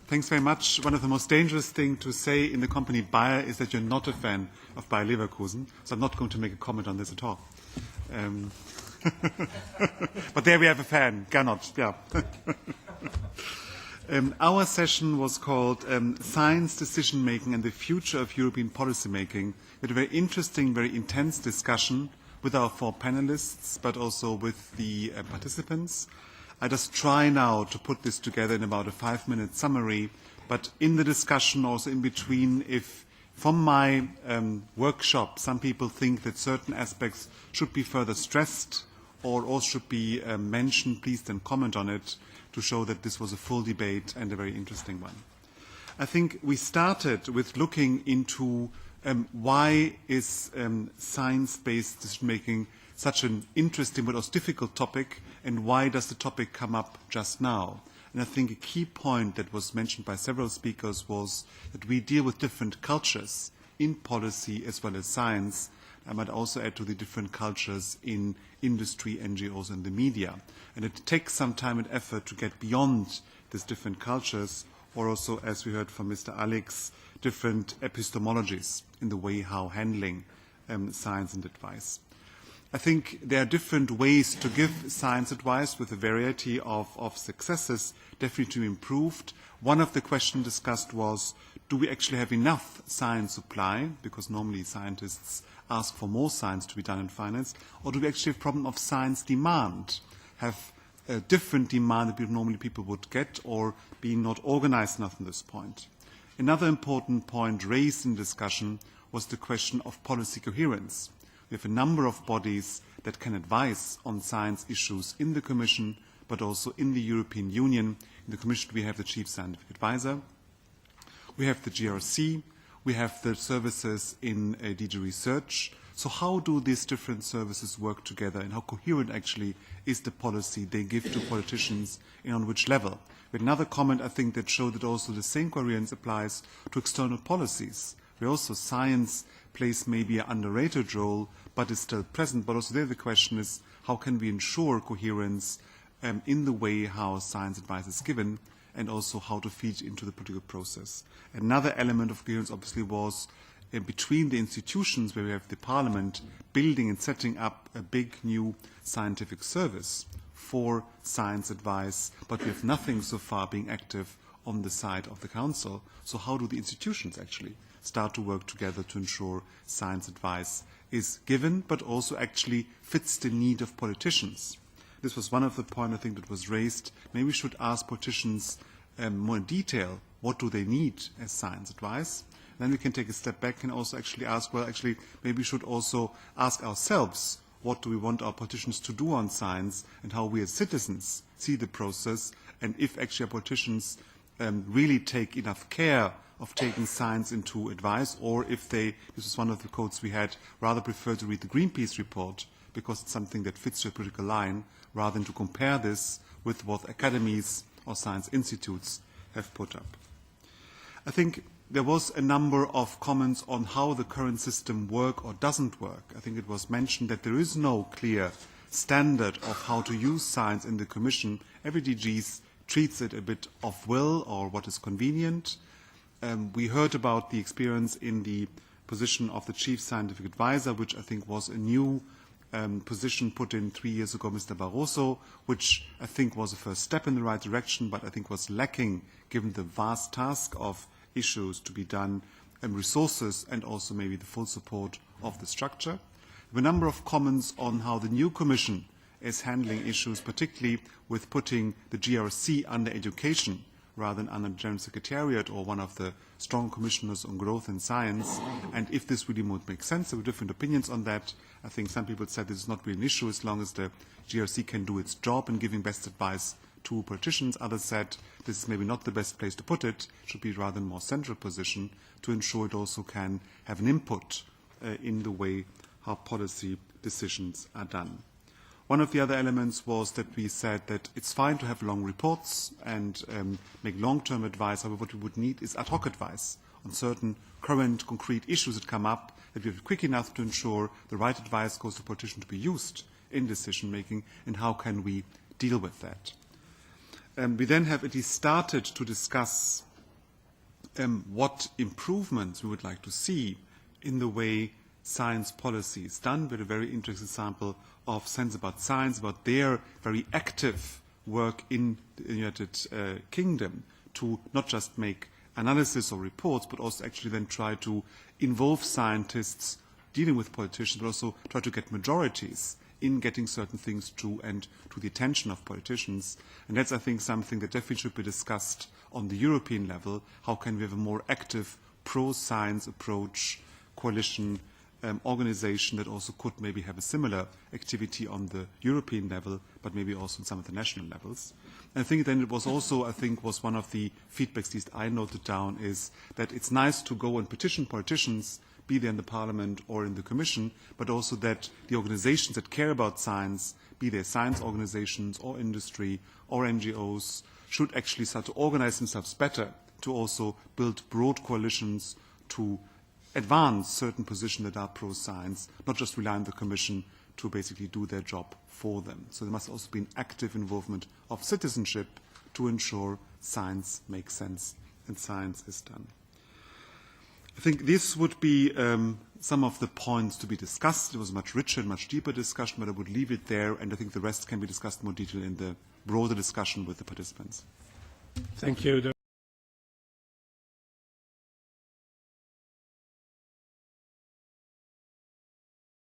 Thanks very much. One of the most dangerous things to say in the company Bayer is that you're not a fan of Bayer Leverkusen, so I'm not going to make a comment on this at all. But there we have a fan, Gernot, yeah. Our session was called Science Decision Making and the Future of European Policy Making. We had a very interesting, very intense discussion with our 4 panelists, but also with the participants. I just try now to put this together in about a 5-minute summary, but in the discussion also in between, if from my workshop some people think that certain aspects should be further stressed or also should be mentioned, please then comment on it to show that this was a full debate and a very interesting one. I think we started with looking into why is science-based decision-making such an interesting but also difficult topic, and why does the topic come up just now? And I think a key point that was mentioned by several speakers was that we deal with different cultures in policy as well as science. I might also add to the different cultures in industry, NGOs and the media. And it takes some time and effort to get beyond these different cultures, or also, as we heard from Mr. Alex, different epistemologies in the way how handling science and advice. I think there are different ways to give science advice with a variety of successes, definitely to be improved. One of the questions discussed was, do we actually have enough science supply? Because normally scientists ask for more science to be done in finance. Or do we actually have a problem of science demand? Have a different demand that normally people would get, or being not organized enough at this point? Another important point raised in discussion was the question of policy coherence. We have a number of bodies that can advise on science issues in the Commission, but also in the European Union. In the Commission, we have the Chief Scientific Advisor, we have the GRC, we have the services in DG Research. So how do these different services work together, and how coherent actually is the policy they give to politicians, and on which level? We had another comment, I think, that showed that also the same coherence applies to external policies, where also science plays maybe an underrated role, but is still present. But also there the question is, how can we ensure coherence in the way how science advice is given, and also how to feed into the political process. Another element of coherence obviously was between the institutions, where we have the Parliament building and setting up a big new scientific service for science advice, but we have nothing so far being active on the side of the Council. So how do the institutions actually start to work together to ensure science advice is given, but also actually fits the need of politicians? This was one of the points I think that was raised. Maybe we should ask politicians more in detail, what do they need as science advice? Then we can take a step back and also actually ask, well, actually, maybe we should also ask ourselves, what do we want our politicians to do on science, and how we as citizens see the process, and if actually our politicians really take enough care of taking science into advice, or if they, this is one of the quotes we had, rather prefer to read the Greenpeace report because it's something that fits your political line, rather than to compare this with what academies or science institutes have put up. I think there was a number of comments on how the current system works or doesn't work. I think it was mentioned that there is no clear standard of how to use science in the Commission. Every DG treats it a bit of will or what is convenient. We heard about the experience in the position of the Chief Scientific Advisor, which I think was a new position put in 3 years ago, Mr. Barroso, which I think was a first step in the right direction, but I think was lacking given the vast task of issues to be done, and resources, and also maybe the full support of the structure. There were a number of comments on how the new Commission is handling issues, particularly with putting the GRC under education rather than under the General Secretariat or one of the strong commissioners on growth and science, and if this really would make sense. There were different opinions on that. I think some people said this is not really an issue as long as the GRC can do its job in giving best advice to politicians. Others said this is maybe not the best place to put it. It should be rather a more central position to ensure it also can have an input in the way how policy decisions are done. One of the other elements was that we said that it's fine to have long reports and make long-term advice. However, what we would need is ad hoc advice on certain current concrete issues that come up, that we have quick enough to ensure the right advice goes to politicians to be used in decision-making, and how can we deal with that. We then have at least started to discuss what improvements we would like to see in the way science policy is done. We had a very interesting example of Sense About Science, about their very active work in the United Kingdom to not just make analysis or reports, but also actually then try to involve scientists dealing with politicians, but also try to get majorities in getting certain things to and to the attention of politicians. And that's, I think, something that definitely should be discussed on the European level. How can we have a more active pro-science approach, coalition, organization that also could maybe have a similar activity on the European level, but maybe also on some of the national levels. And I think then it was also, I think, was one of the feedbacks, at least I noted down, is that it's nice to go and petition politicians, be they in the Parliament or in the Commission, but also that the organizations that care about science, be they science organizations or industry or NGOs, should actually start to organize themselves better to also build broad coalitions to advance certain positions that are pro-science, not just rely on the Commission to basically do their job for them. So there must also be an active involvement of citizenship to ensure science makes sense and science is done. I think this would be some of the points to be discussed. It was a much richer and much deeper discussion, but I would leave it there, and I think the rest can be discussed in more detail in the broader discussion with the participants. Thank you.